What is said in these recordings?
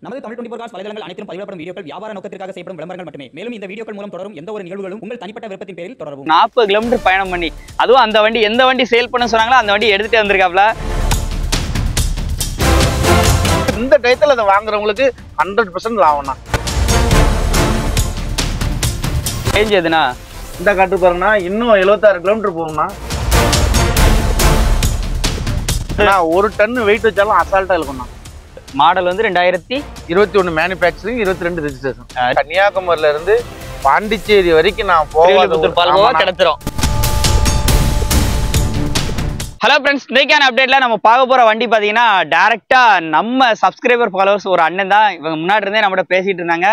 நமது தமிழ் 24 காஸ் வலைதளங்கள் அனைத்தும் பதிவிடப்படும் வீடியோக்கள் வியாபார நோக்கத்திற்காக செய்யப்படும் விளம்பரங்கள் மட்டுமே. மேலும் இந்த வீடியோக்கள் மூலம் தொடரும் எந்த ஒரு நிகழ்வுகளும் உங்கள் தனிப்பட்ட விருப்பத்தின் பேரில் தொடரவும். 40 கிலோமீட்டர் பயணம் பண்ணி அதுவும் அந்த வண்டி எந்த வண்டி சேல் பண்ண சொன்னாங்களோ அந்த வண்டி எடுத்துட்டு வந்திருக்காப்ல. இந்த டயத்துல அதை வாங்குறவங்களுக்கு 100% லாபம்னா. ரேஞ்ச் எதுனா இந்த காட்டு பாருங்கன்னா இன்னும் 76 கிலோமீட்டர் போகும்னா. ஒரு டன் வெயிட் வச்சாலும் அசால்ட்டா இருக்கும்ண்ணா. மாடல் வந்து 2021 மேனுஃபேக்சரிங் 22 ரெஜிஸ்ட்ரேஷன். கன்னியாகுமரியில இருந்து பாண்டிச்சேரி வரைக்கும் நான் பால்கோவா கிடைச்சிரும். ஹலோ ஃப்ரெண்ட்ஸ், இன்னைக்கான அப்டேட்ல நம்ம பார்க்க போற வண்டி பாத்தீங்கன்னா டைரக்டா நம்ம சப்ஸ்கிரைபர் ஃபாலோவர்ஸ் ஒரு அண்ணன் தான். இவங்க முன்னாடி இருந்தே நம்மகிட்ட பேசிட்டு இருந்தாங்க.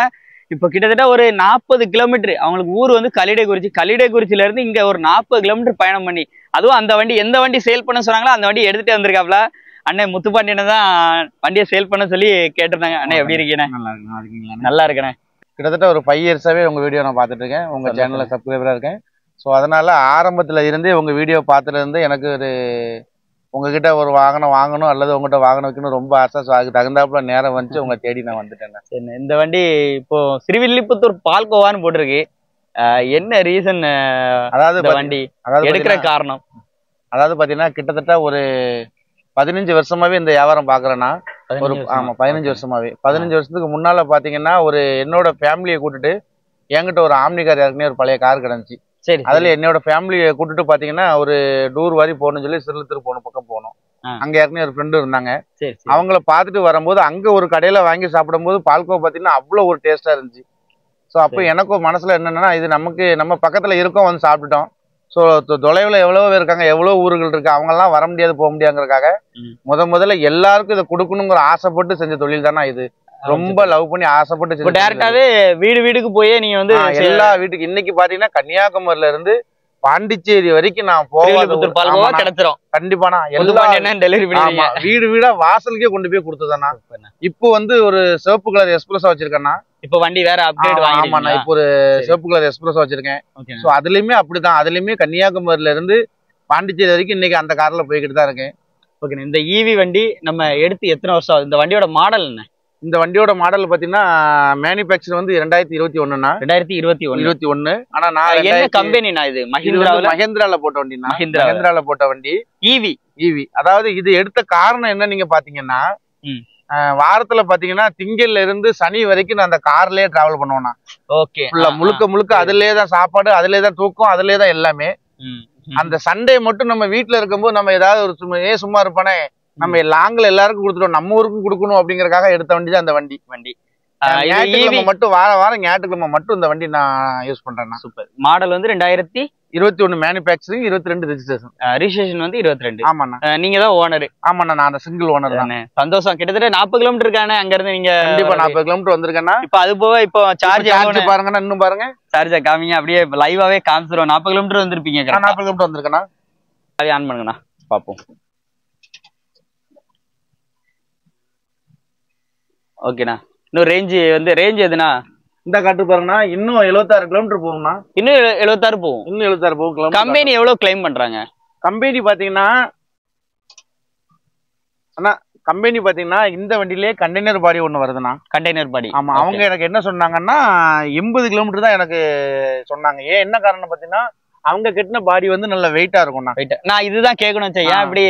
இப்போ கிட்டத்தட்ட ஒரு 40 கிலோமீட்டர் அவங்களுக்கு ஊர் வந்து கலிடைக்குறிச்சியில இருந்து இங்க ஒரு 40 கிலோமீட்டர் பயணம் பண்ணி அதுவும் அந்த வண்டி எந்த வண்டி சேல் பண்ண சொன்னாங்களோ அந்த வண்டி எடுத்துட்டு வந்திருக்காப்ல. அண்ணே முத்துப்பாண்டியனை தான் வண்டியை சேல் பண்ண சொல்லி கேட்டிருந்தாங்க. அண்ணே எப்படி இருக்கீங்க? நல்லா இருக்கேண்ணே. கிட்டத்தட்ட ஒரு 5 இயர்ஸாவே உங்க வீடியோ நான் பார்த்துட்டு இருக்கேன். உங்க சேனல்ல சப்ஸ்கிரைபரா இருக்கேன். ஸோ அதனால ஆரம்பத்துல இருந்தே உங்க வீடியோ பார்த்துட்டு இருந்து எனக்கு ஒரு உங்ககிட்ட ஒரு வாகனம் வாங்கணும் அல்லது உங்ககிட்ட வாகனம் வைக்கணும் ரொம்ப ஆசை. ஸோ அதுக்கு தகுந்தாப்புல நேரம் வந்துச்சு உங்க தேடி நான் வந்துட்டேன். சரி, இந்த வண்டி இப்போ ஸ்ரீவில்லிபுத்தூர் பால்கோவான்னு போட்டிருக்கு. என்ன ரீசன்? அதாவது வண்டி எடுக்கிற காரணம் அதாவது பாத்தீங்கன்னா கிட்டத்தட்ட ஒரு 15 வருஷமாவே இந்த வியாபாரம் பாக்குறேன்னா. ஒரு 15 வருஷமாவே 15 வருஷத்துக்கு முன்னால பாத்தீங்கன்னா ஒரு என்னோட ஃபேமிலியை கூட்டிட்டு என்கிட்ட ஒரு ஆம்னி கார் ஏற்கனவே ஒரு பழைய கார் கிடந்துச்சு. சரி, அதுல என்னோட ஃபேமிலியை கூட்டிட்டு பாத்தீங்கன்னா ஒரு டூர் வாரி போகணும்னு சொல்லி சிறுத்தூர் போன பக்கம் போனோம். அங்க ஏற்கனவே ஒரு ஃப்ரெண்டு இருந்தாங்க. அவங்கள பாத்துட்டு வரும்போது அங்க ஒரு கடையில வாங்கி சாப்பிடும் போது பால்கோவா பாத்தீங்கன்னா அவ்வளவு ஒரு டேஸ்டா இருந்துச்சு. ஸோ அப்போ எனக்கும் மனசுல என்னன்னா இது நமக்கு நம்ம பக்கத்துல இருக்கோம் வந்து சாப்பிட்டுட்டோம். ஸோ தொலைவில் எவ்வளோ பேர் இருக்காங்க, எவ்வளோ ஊர்கள் இருக்கு, அவங்கெல்லாம் வர முடியாது போக முடியாதுங்கிறதுக்காக முதல்ல எல்லாருக்கும் இதை கொடுக்கணுங்கிற ஆசைப்பட்டு செஞ்ச தொழில் தானே இது. ரொம்ப லவ் பண்ணி ஆசைப்பட்டு டைரக்டாவே வீடுக்கு போயே நீங்க வந்து எல்லா வீட்டுக்கு இன்னைக்கு பாத்தீங்கன்னா கன்னியாகுமரியில இருந்து பாண்டிச்சேரி வரைக்கும் நான் போவேன் கிடைச்சிரும். கண்டிப்பாண்ணா வீடு வீடா வாசலுக்கே கொண்டு போய் கொடுத்ததாண்ணா. இப்போ வந்து ஒரு சிவப்பு கலர் எக்ஸ்பிரஸ் வச்சிருக்கேன்னா. இப்ப வண்டி வேற அப்டேட் ஆமாண்ணா, இப்போ ஒரு சிவப்பு கலர் எக்ஸ்பிரஸ் வச்சிருக்கேன். ஸோ அதுலயுமே அப்படிதான், அதுலயுமே கன்னியாகுமரியில இருந்து பாண்டிச்சேரி வரைக்கும் இன்னைக்கு அந்த கார்ல போய்கிட்டு தான் இருக்கேன். ஓகே, இந்த ஈவி வண்டி நம்ம எடுத்து எத்தனை வருஷம் ஆகுது? இந்த வண்டியோட மாடல் என்ன? இந்த வண்டியோட மாடல் பாத்தீங்கன்னா மேனுஃபேக்சர் வந்து 2021ண்ணா. 2021. ஆனா நான் என்ன கம்பெனினா இது? மஹேந்திரால போட்ட வண்டி. மஹேந்திரால போட்ட வண்டி ஈவி. அதாவது இது எடுத்த காரணம் என்ன நீங்க பாத்தீங்கன்னா வாரத்துல பாத்தீங்கன்னா திங்கள்ல இருந்து சனி வரைக்கும் நான் அந்த கார்லயே டிராவல் பண்ணுவேன்னா. ஓகே, முழுக்க அதுலயே தான் சாப்பாடு, அதுலயே தான் தூக்கம், அதுலயே தான் எல்லாமே. அந்த சண்டே மட்டும் நம்ம வீட்டுல இருக்கும்போது நம்ம ஏதாவது ஒரு சும்மா இருப்பானே, நம்ம லாங்ல எல்லாருக்கும் கொடுத்துட்டோம், நம்ம ஊருக்கும் கொடுக்கணும் அப்படிங்கறக்காக எடுத்த வண்டி தான் அந்த வண்டி. ஞாயிற்றுக்கிழமை மட்டும் வாரம் ஞாயிற்றுக்கிழமை மட்டும் இந்த வண்டி நான் யூஸ் பண்றேன். சூப்பர். மாடல் வந்து 2021 மேனுஃபேக்சரிங் 22 ரெஜிஸ்ட்ரேஷன். ரிஜிஸ்ட்ரேஷன் வந்து 22. ஆமாண்ணா, நீங்க தான் ஓனர்? ஆமாண்ணா, நான் அந்த சிங்கிள் ஓனர் தானே. சந்தோஷம். கிட்டத்தட்ட 40 கிலோமீட்டர் இருக்கானே அங்க இருந்து நீங்க? கண்டிப்பா 40 கிலோமீட்டர் வந்திருக்கேன்னா. இப்ப அது போக இப்போ சார்ஜ் பாருங்கன்னா இன்னும் பாருங்க, சார்ஜா காமிங்க, அப்படியே லைவாவே காமிச்சிரும். 40 கிலோமீட்டர் வந்திருப்பீங்க. 40 கிலோமீட்டர் வந்திருக்கேன்னா. அதை ஆன் பண்ணுங்கண்ணா பாப்போம். ஓகேண்ணா, இன்னும் ரேஞ்ச் எதுனா? இந்த காட்டு பாருங்கன்னா இன்னும் 76 கிலோமீட்டர் போகும்னா. இன்னும் 76 போகும். இன்னும் 76 போகும். கம்பெனி எவ்வளவு கிளைம் பண்றாங்க? கம்பெனி பாத்தீங்கன்னா இந்த வண்டியிலே கண்டெய்னர் பாடி ஒண்ணு வருதுண்ணா. கண்டெய்னர் பாடி. ஆமா, அவங்க எனக்கு என்ன சொன்னாங்கன்னா 80 கிலோமீட்டர் தான் எனக்கு சொன்னாங்க. ஏன் என்ன காரணம் பாத்தீங்கன்னா அவங்க கட்டின பாடி வந்து நல்ல வெயிட்டா இருக்கும். நான் இதுதான் கேட்கணும். ஏன் இப்படி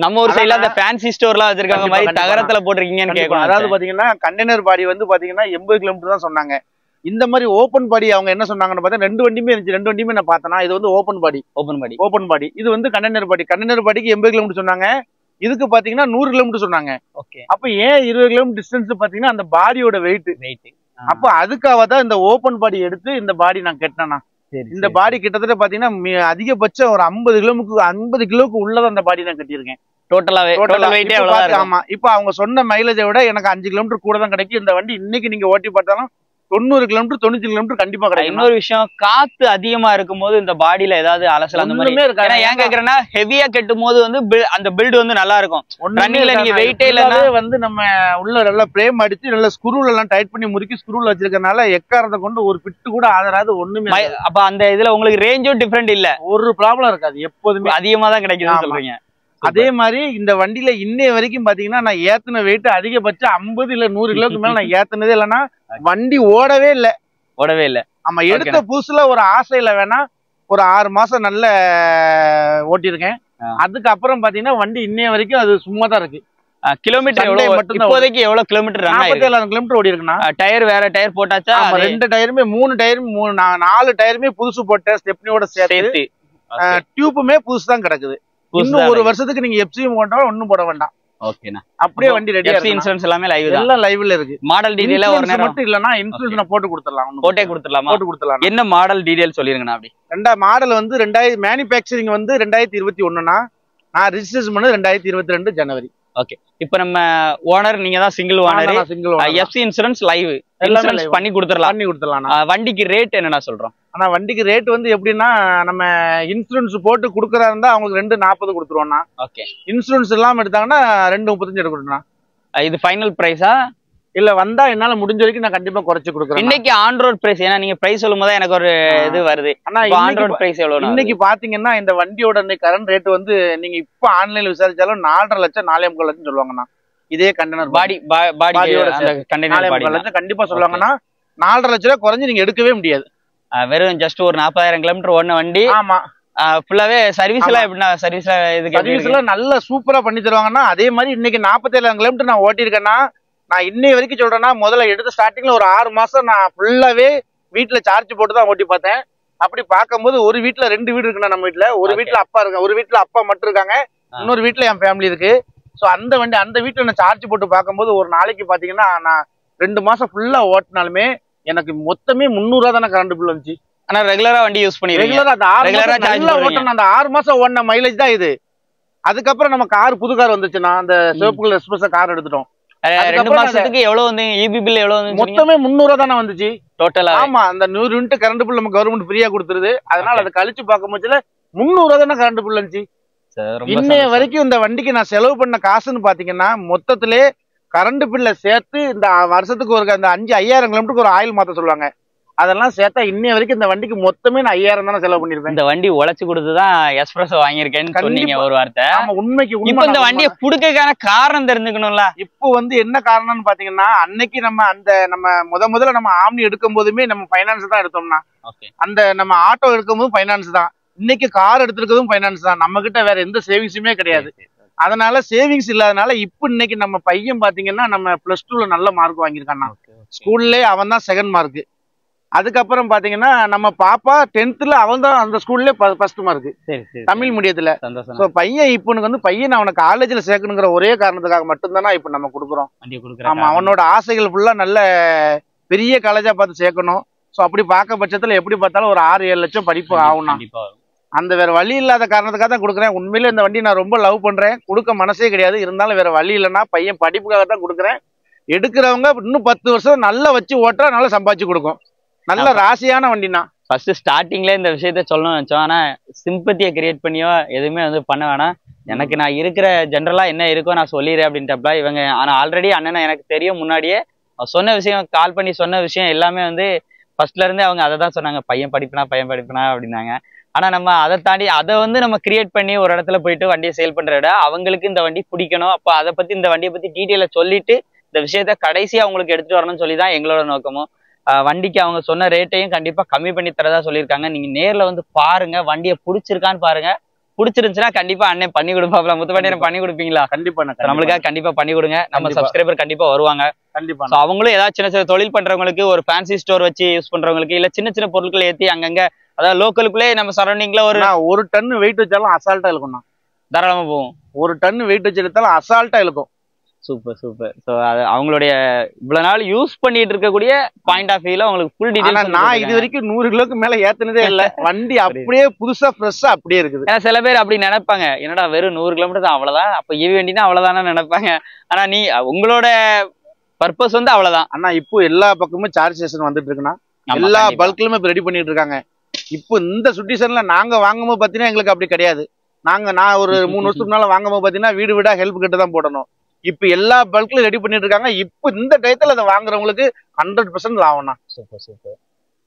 நம்ம ஒரு சைடுல அந்த ஃபேன்சி ஸ்டோர்லாம் வச்சிருக்காங்க மாதிரி தகரத்துல போட்டிருக்கீங்கன்னு கேட்கணும். அதாவது பாத்தீங்கன்னா கண்டெய்னர் பாடி வந்து பாத்தீங்கன்னா 80 கிலோமீட்டர் தான் சொன்னாங்க. இந்த மாதிரி ஓப்பன் பாடி அவங்க என்ன சொன்னாங்கன்னு பார்த்தா 2 வண்டியுமே இருந்துச்சு. 2 வண்டியுமே நான் பார்த்தேன்னா இது வந்து ஓப்பன் பாடி, இது வந்து கண்டெய்னர் பாடிக்கு 80 கிலோமீட்டர் சொன்னாங்க. இதுக்கு பாத்தீங்கன்னா 100 கிலோமீட்டர் சொன்னாங்க. அப்ப ஏன் 20 கிலோமீட்டர் டிஸ்டன்ஸ் பாத்தீங்கன்னா அந்த பாடியோட வெயிட். அப்ப அதுக்காக தான் இந்த ஓப்பன் பாடி எடுத்து இந்த பாடி நான் கட்டினேன்னா. இந்த பாடி கிட்டத்தட்ட பாத்தீங்கன்னா அதிகபட்சம் ஒரு 50 கிலோக்கு உள்ளதான் அந்த பாடி நான் கட்டியிருக்கேன். ஆமா, இப்ப அவங்க சொன்ன மைலேஜை விட எனக்கு 5 கிலோமீட்டர் கூட தான் கிடைக்கும். இந்த வண்டி இன்னைக்கு நீங்க ஓட்டி பார்த்தாலும் 90 கிலோமீட்டர் 90 கிலோமீட்டர் கண்டிப்பா கிடைக்கும். இன்னொரு விஷயம், காத்து அதிகமா இருக்கும் போது இந்த பாடியில ஏதாவது அலசல் அந்த மாதிரி இருக்கா? ஏன் கேக்குறேன்னா ஹெவியா கட்டும் போது வந்து அந்த பில்ட் வந்து நல்லா இருக்கும். ரன்னிங்ல நீங்க வெயிட்டே இல்லன்னா வந்து நம்ம உள்ள நல்லா பிரேம் அடிச்சு நல்ல ஸ்க்ரூல எல்லாம் டைட் பண்ணி முறுக்கி ஸ்க்ரூல வச்சிருக்கனால எக்காரத்தை கொண்டு ஒரு பிட்டு கூட ஆதராது ஒண்ணுமே. அப்ப அந்த இதுல உங்களுக்கு ரேஞ்சும் டிஃபரெண்ட் இல்ல, ஒரு ப்ராப்ளம் இருக்காது, எப்போதுமே அதிகமா தான் கிடைக்குதுன்னு சொல்றீங்க. அதே மாதிரி இந்த வண்டியில இன்னைய வரைக்கும் பாத்தீங்கன்னா நான் ஏத்துன வெயிட் அதிகபட்சம் 50 இல்ல 100 கிலோக்கு மேல நான் ஏத்துனதே இல்லைன்னா வண்டி ஓடவே இல்ல. ஆமா, எடுத்த புதுசுல ஒரு ஆசையில வேணா ஒரு 6 மாசம் நல்ல ஓட்டியிருக்கேன். அதுக்கப்புறம் பாத்தீங்கன்னா வண்டி இன்னைய வரைக்கும் அது சும்மா தான் இருக்கு. கிலோமீட்டர் இப்போதைக்கு எவ்வளவு கிலோமீட்டர்? 47,000 கிலோமீட்டர் ஓடி இருக்குண்ணா. டயர் வேற டயர் போட்டாச்சா? 2 டயருமே 3 டயரும் 4 டயருமே புதுசு போட்டேன், ஸ்டெப்னியோட சேர்த்து. டியூப்புமே புதுசு தான் கிடக்குது. இன்னும் ஒரு வருஷத்துக்கு நீங்க எப்சியும் போட்டா ஒண்ணும் போட வேண்டாம். ஓகேண்ணா, அப்படியே வண்டி ரெடியா இருக்கு. இன்சூரன்ஸ் எல்லாமே லைவ் தான், எல்லாம் லைவ்ல இருக்கு. மாடல் டீடைலா ஒரு நேரம் மட்டும் இல்லனா இன்சூரன்ஸ் நான் போட்டு கொடுத்துறலாம். என்ன மாடல் டீடைல் சொல்லிருங்கண்ணா. அப்படி மாடல் வந்து 2000 மேனுஃபேக்சரிங் வந்து 2021னா, நான் ரெஜிஸ்ட்ரேஷன் பண்ணது 2022 ஜனவரி. ஓகே, இப்போ நம்ம ஓனர் நீங்க தான் single owner. FC insurance live insurance பண்ணி கொடுத்துறலாம். வண்டிக்கு ரேட் என்னன்னா சொல்றோம்? ஆனா வண்டிக்கு ரேட் வந்து எப்படின்னா, நம்ம இன்சூரன்ஸ் போட்டு குடுக்கறதா இருந்தா அவங்களுக்கு 240 கொடுத்துருவோம்னா. ஓகே, இன்சூரன்ஸ் இல்லாம எடுத்தாங்கன்னா 235 எடுக்கணும். இது ஃபைனல் பிரைஸா? இல்ல வந்தா என்னால முடிஞ்ச வரைக்கும் நான் கண்டிப்பா குறைச்சு கொடுக்குறேன். இன்னைக்கு ஆன் ரோட் பிரைஸ், ஏன்னா நீங்க பிரைஸ் சொல்லும் போது எனக்கு ஒரு இது வருது. ஆனா ஆன் ரோட் பிரைஸ் எவ்வளவு இன்னைக்கு பாத்தீங்கன்னா இந்த வண்டியோட கரண்ட் ரேட் வந்து நீங்க இப்ப ஆன்லைன்ல விசாரிச்சாலும் 4.5 லட்சம் 4.5 லட்சம் சொல்லுவாங்கண்ணா. இதே கண்டெய்னர் பாடியோட கண்டெய்னர் கண்டிப்பா சொல்லுவாங்கன்னா 4.5 லட்சம் ரூபாய் குறைஞ்சு நீங்க எடுக்கவே முடியாது. வெறும் ஜஸ்ட் ஒரு 40,000 கிலோமீட்டர் ஓடின வண்டி. ஆமா, ஃபுல்லாவே சர்வீஸ் எல்லாம் எப்படின்னா சர்வீஸ் எல்லாம் நல்லா சூப்பரா பண்ணி தருவாங்கன்னா. அதே மாதிரி இன்னைக்கு 47,000 கிலோமீட்டர் நான் ஓட்டிருக்கேன்னா, நான் இன்னைய வரைக்கும் சொல்றேன்னா, முதல்ல எடுத்த ஸ்டார்டிங்ல ஒரு 6 மாசம் நான் ஃபுல்லாவே வீட்டுல சார்ஜ் போட்டு தான் ஓட்டி பார்த்தேன். அப்படி பார்க்கும்போது ஒரு வீட்டுல 2 வீடு இருக்குண்ணா. நம்ம வீட்டுல ஒரு வீட்டுல அப்பா இருக்காங்க, ஒரு வீட்டுல அப்பா மட்டும் இருக்காங்க, இன்னொரு வீட்டுல என் ஃபேமிலி இருக்கு. சோ அந்த வண்டி அந்த வீட்டுல நான் சார்ஜ் போட்டு பார்க்கும்போது ஒரு நாளைக்கு பாத்தீங்கன்னா நான் 2 மாசம் ஃபுல்லா ஓட்டினாலுமே எனக்கு மொத்தமே 300 ரூபா தானே கரண்ட் பில் வந்துச்சு. ஆனா ரெகுலரா வண்டி யூஸ் பண்ணி ரெகுலரா அந்த 6 மாசம் ஓடின மைலேஜ் தான் இது. அதுக்கப்புறம் நம்ம கார் புது கார் வந்துச்சுன்னா, அந்த சிவப்பு கலர் எக்ஸ்பிரஸ் கார் எடுத்துட்டோம். 2 மாசத்துக்கு எவ்வளவு வந்து இபி பில் எவ்வளவு வந்து? மொத்தமே 300 ரூபா தானே வந்துச்சு டோட்டலா. ஆமா, அந்த 100 யூனிட் கரண்ட் பில் நம்ம கவர்மெண்ட் ஃப்ரீயா கொடுத்துருது. அதனால அதை கழிச்சு பார்க்கும்போது 300 ரூபா தானே கரண்ட் பில் வந்துச்சு. இன்னைய வரைக்கும் இந்த வண்டிக்கு நான் செலவு பண்ண காசுன்னு பாத்தீங்கன்னா, மொத்தத்திலே கரண்ட் பில்ல சேர்த்து இந்த வருஷத்துக்கு ஒரு அந்த 5,000 கிலோமீட்டருக்கு ஒரு ஆயில் மாத்த சொல்லுவாங்க. அதெல்லாம் சேர்த்தா இன்னைய வரைக்கும் இந்த வண்டிக்கு மொத்தமே நான் 5000 தானே செலவு பண்ணிருப்பேன். இந்த வண்டி உழைச்சு கொடுத்துதான் எக்ஸ்பிரஸோ வாங்கியிருக்கேன்னு சொன்னீங்க ஒரு வார்த்தை. உண்மைக்கு இப்ப இந்த வண்டியை புடுக்கான காரணம் தெரிஞ்சுக்கணும்ல. இப்போ வந்து என்ன காரணம்னு பாத்தீங்கன்னா, அன்னைக்கு நம்ம முதல்ல நம்ம ஆம்னி எடுக்கும் போதுமே நம்ம பைனான்ஸ் தான் எடுத்தோம்னா, அந்த நம்ம ஆட்டோ எடுக்கும் போதும் பைனான்ஸ் தான், இன்னைக்கு கார் எடுத்திருக்கிறதும் பைனான்ஸ் தான். நம்ம கிட்ட வேற எந்த சேவிங்ஸுமே கிடையாது. அதனால சேவிங்ஸ் இல்லாதனால இப்ப இன்னைக்கு நம்ம பையன் பாத்தீங்கன்னா நம்ம +2ல நல்ல மார்க் வாங்கியிருக்கான். ஸ்கூல்லே அவன் தான் 2nd மார்க். அதுக்கப்புறம் பாத்தீங்கன்னா நம்ம பாப்பா 10th அவன் தான் அந்த ஸ்கூல்ல 1st மார்க், தமிழ் மீடியத்துல. சோ பையன் இப்ப வந்து பையன் அவனை காலேஜ்ல சேர்க்கணுங்கிற ஒரே காரணத்துக்காக மட்டும்தானா இப்ப நம்ம கொடுக்குறோம். ஆமா, அவனோட ஆசைகள் ஃபுல்லா நல்ல பெரிய காலேஜா பார்த்து சேர்க்கணும். சோ அப்படி பார்க்க பட்சத்துல எப்படி பார்த்தாலும் ஒரு 6-7 லட்சம் படிப்பு ஆகும்னா, அந்த வேற வழி இல்லாத காரணத்துக்காக தான் கொடுக்குறேன். உண்மையிலே இந்த வண்டி நான் ரொம்ப லவ் பண்றேன், கொடுக்க மனசே கிடையாது. இருந்தாலும் வேற வழி இல்லைன்னா பையன் படிப்புக்காக தான் கொடுக்குறேன். எடுக்கிறவங்க இன்னும் 10 வருஷம் நல்லா வச்சு ஓட்டுறா, நல்லா சம்பாதிச்சு கொடுக்கும். நல்ல ராசியான வண்டினா. ஃபர்ஸ்ட் ஸ்டார்டிங்ல இந்த விஷயத்த சொல்லணும்னு நினைச்சோம். ஆனா சிம்பத்தியை கிரியேட் பண்ணியோ எதுவுமே வந்து பண்ண வேணாம். எனக்கு நான் இருக்கிற ஜென்ரலா என்ன இருக்கோ நான் சொல்லிடுறேன் அப்படின்ட்டப்ப இவங்க. ஆனா ஆல்ரெடி அண்ணனை எனக்கு தெரியும், முன்னாடியே சொன்ன விஷயம், கால் பண்ணி சொன்ன விஷயம் எல்லாமே வந்து ஃபர்ஸ்ட்ல இருந்தே அவங்க அதை தான் சொன்னாங்க, பையன் படிப்பனா அப்படின்னாங்க. ஆனா நம்ம அதை தாண்டி அதை வந்து நம்ம கிரியேட் பண்ணி ஒரு இடத்துல போயிட்டு வண்டியை சேல் பண்ற விட அவங்களுக்கு இந்த வண்டி பிடிக்கணும். அப்போ அதை பத்தி இந்த வண்டியை பத்தி டீட்டெயில சொல்லிட்டு இந்த விஷயத்த கடைசியா அவங்களுக்கு எடுத்துட்டு வரணும்னு சொல்லி தான் எங்களோட நோக்கமும். வண்டிக்கு அவங்க சொன்ன ரேட்டையும் கண்டிப்பா கம்மி பண்ணி தரதா சொல்லியிருக்காங்க. நீங்க நேர்ல வந்து பாருங்க, வண்டியை பிடிச்சிருக்கான்னு பாருங்க. பிடிச்சிருந்துச்சுன்னா கண்டிப்பா அண்ணன் பண்ணி கொடுப்பாப்ல. முத்துப்பாண்டியன் பண்ணி கொடுப்பீங்களா? கண்டிப்பா, நம்மளுக்காக கண்டிப்பா பண்ணி கொடுங்க. நம்ம சப்ஸ்கிரைபர் கண்டிப்பா வருவாங்க. கண்டிப்பா. அவங்களும் ஏதாவது சின்ன சின்ன தொழில் பண்றவங்களுக்கு, ஒரு ஃபேன்சி ஸ்டோர் வச்சு யூஸ் பண்றவங்களுக்கு, இல்ல சின்ன சின்ன பொருட்களை ஏற்றி அங்கங்க, அதாவது லோக்கலுக்குள்ளே நம்ம சரௌண்டிங்ல ஒரு டன் வெயிட் வச்சாலும் அசால்ட்டா இருக்கும், தாராளமா போகும். 1 டன் வெயிட் வச்சு எடுத்தாலும் அசால்ட்டா இருக்கும். சூப்பர். ஸோ அது அவங்களுடைய இவ்வளவு நாள் யூஸ் பண்ணிட்டு இருக்கக்கூடிய பாயிண்ட் ஆஃப் வியூல உங்களுக்கு ஃபுல் டீடைல்ஸ். நான் இது வரைக்கும் 100 கிலோக்கு மேல ஏத்துனதே இல்ல. வண்டி அப்படியே புதுசா ஃப்ரெஷ்ஷா அப்படியே இருக்குது. ஏன்னா சில பேர் அப்படி நினைப்பாங்க, என்னடா வெறும் 100 கிலோமீட்டர் தான் அவ்வளவுதான், அப்ப ஈவி வண்டினா அவ்வளவுதானே நினைப்பாங்க. ஆனா நீ உங்களோட பர்பஸ் வந்து அவ்வளவுதான். ஆனா இப்போ எல்லா பக்கமும் சார்ஜ் ஸ்டேஷன் வந்துட்டு இருக்குன்னா, எல்லா பல்க்லயுமே இப்ப ரெடி பண்ணிட்டு இருக்காங்க. இப்போ இந்த சுட்டிஷன்ல நாங்க வாங்கும்போது பாத்தீங்கன்னா எங்களுக்கு அப்படி கிடையாது. நான் ஒரு 3 வருஷத்துக்கு முன்னால வாங்கும்போது பாத்தீங்கன்னா வீடு வீடா ஹெல்ப் கிட்ட தான் போடணும். இப்ப எல்லா பல்க்லயும் ரெடி பண்ணிட்டு இருக்காங்க. இப்ப இந்த டயத்துல அதை வாங்குறவங்களுக்கு 100% லாபம்னா. சூப்பர்.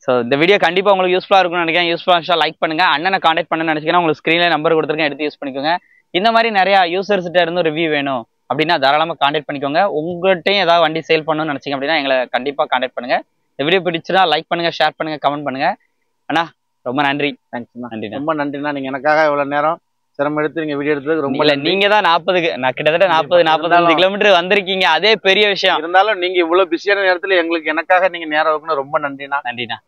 ஸோ இந்த வீடியோ கண்டிப்பா உங்களுக்கு யூஸ்ஃபுல்லா இருக்கும்னு நினைக்கிறேன். யூஸ்ஃபுல்லா லைக் பண்ணுங்க. அண்ணனை கான்டாக்ட் பண்ண நினைச்சீங்கன்னா உங்களுக்கு ஸ்கிரீன்ல நம்பர் கொடுத்துருக்கேன், எடுத்து யூஸ் பண்ணிக்கோங்க. இந்த மாதிரி நிறைய யூசர்ஸ்கிட்ட இருந்து ரிவ்யூ வேணும் அப்படின்னா தாராளமாக கான்டாக்ட் பண்ணிக்கோங்க. உங்கள்கிட்டையும் ஏதாவது வண்டி சேல் பண்ணணும்னு நினைச்சீங்க அப்படின்னா எங்களை கண்டிப்பாக கான்டாக்ட் பண்ணுங்க. இந்த வீடியோ பிடிச்சினா லைக் பண்ணுங்க, ஷேர் பண்ணுங்க, கமெண்ட் பண்ணுங்க. அண்ணா ரொம்ப நன்றி. தேங்க்ஸ்ண்ணா. நன்றி. ரொம்ப நன்றிண்ணா. நீங்க எனக்காக இவ்வளவு நேரம் சிரமம் எடுத்து நீங்க வீடியோ எடுத்ததுக்கு ரொம்ப இல்ல, நீங்க தான் 40 நான் கிட்டத்தட்ட 45 கிலோமீட்டர் வந்திருக்கீங்க. அதே பெரிய விஷயம். இருந்தாலும் நீங்க இவ்வளவு பிஸியான நேரத்துல எனக்காக நீங்க நேரம் வைக்கணும். ரொம்ப நன்றிண்ணா. நன்றிண்ணா.